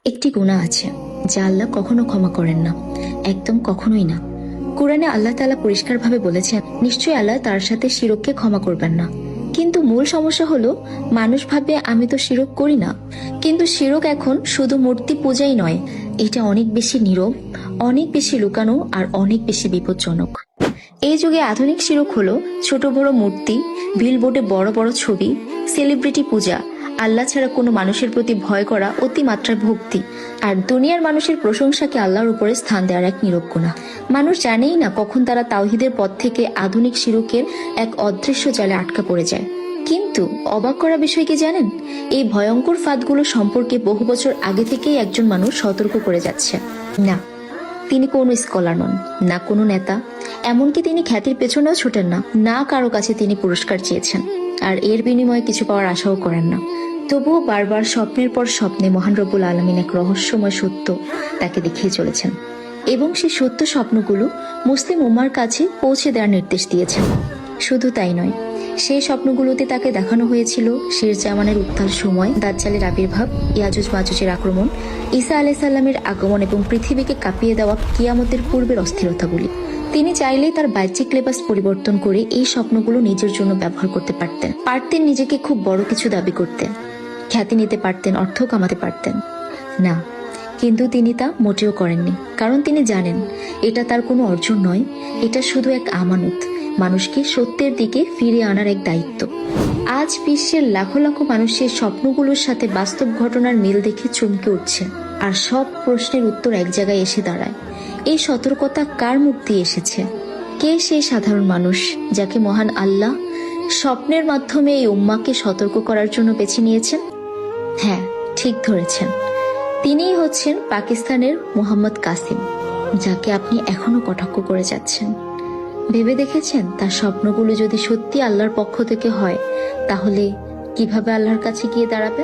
একটি গুনাহ আছে যা আল্লাহ কখনো ক্ষমা করেন না, একদম কখনোই না। কোরআনে আল্লাহ তাআলা পরিষ্কারভাবে বলেছেন, নিশ্চয়ই আল্লাহ তার সাথে শিরককে ক্ষমা করবেন না। কিন্তু মূল সমস্যা হলো মানুষ ভাবে আমি তো শিরক করি না। কিন্তু শিরক এখন শুধু মূর্তি পূজাই নয়, এটা অনেক বেশি নীরব, অনেক বেশি লুকানো আর অনেক বেশি বিপজ্জনক। এই যুগে আধুনিক শিরক হলো ছোট বড় মূর্তি, বিলবোর্ডে বড় বড় ছবি, সেলিব্রিটি পূজা, আল্লাহ ছাড়া কোনো মানুষের প্রতি ভয় করা, অতিমাত্রায় ভক্তি আর দুনিয়ার মানুষের প্রশংসাকে আল্লাহর উপরে স্থান দেওয়ার এক নীরব গুনাহ। মানুষ জানেই না কখন তারা তাওহীদের পথ থেকে আধুনিক শিরকের এক অদৃশ্য জালে আটকা পড়ে যায়। কিন্তু অবাক করা বিষয় কি জানেন, এই ভয়ঙ্কর ফাঁদগুলো সম্পর্কে বহু বছর আগে থেকেই একজন মানুষ সতর্ক করে যাচ্ছে। না, তিনি কোনো স্কলার নন, না কোনো নেতা, এমনকি তিনি খ্যাতির পেছনেও ছোটেন না, না কারো কাছে তিনি পুরস্কার চেয়েছেন আর এর বিনিময়ে কিছু পাওয়ার আশাও করেন না। তবুও বারবার স্বপ্নের পর স্বপ্নে মহান রব্বুল আলামিন এক রহস্যময় সত্য তাকে দেখিয়ে চলেছেন এবং সেই সত্য স্বপ্নগুলো মুসলিম উম্মার কাছে পৌঁছে দেওয়ার নির্দেশ দিয়েছেন। শুধু তাই নয়, সেই স্বপ্নগুলোতে তাকে দেখানো হয়েছিল শের জামানের উত্তাল সময়, দাজ্জালের আবির্ভাব, ইয়াজুজ মাজুজের আক্রমণ, ঈসা আলাইহিস সালামের আগমন এবং পৃথিবীকে কাঁপিয়ে দেওয়া কিয়ামতের পূর্বের অস্থিরতাগুলি। তিনি চাইলেই তার বাহ্যিক লেবাস পরিবর্তন করে এই স্বপ্নগুলো নিজের জন্য ব্যবহার করতে পারতেন নিজেকে খুব বড় কিছু দাবি করতেন, খ্যাতি নিতে পারতেন, অর্থ কামাতে পারতেন। না, কিন্তু তিনি তা মোটেও করেননি, কারণ তিনি জানেন এটা তার কোনো অর্জন নয়, এটা শুধু এক আমানত, মানুষকে সত্যের দিকে ফিরিয়ে আনার এক দায়িত্ব। আজ বিশ্বের লাখো লাখো মানুষের স্বপ্নগুলোর সাথে বাস্তব ঘটনার মিল দেখে চমকে উঠছে, আর সব প্রশ্নের উত্তর এক জায়গায় এসে দাঁড়ায়। এই সতর্কতা কার মুখ দিয়ে এসেছে? কে সেই সাধারণ মানুষ যাকে মহান আল্লাহ স্বপ্নের মাধ্যমে এই উম্মাকে সতর্ক করার জন্য বেছে নিয়েছেন? হ্যাঁ, ঠিক ধরেছেন, তিনিই হচ্ছেন পাকিস্তানের মোহাম্মদ কাসিম, যাকে আপনি এখনো কটাক্ষ করে যাচ্ছেন। ভেবে দেখেছেন তার স্বপ্নগুলো যদি সত্যি আল্লাহর পক্ষ থেকে হয়, তাহলে কিভাবে আল্লাহর কাছে গিয়ে দাঁড়াবে?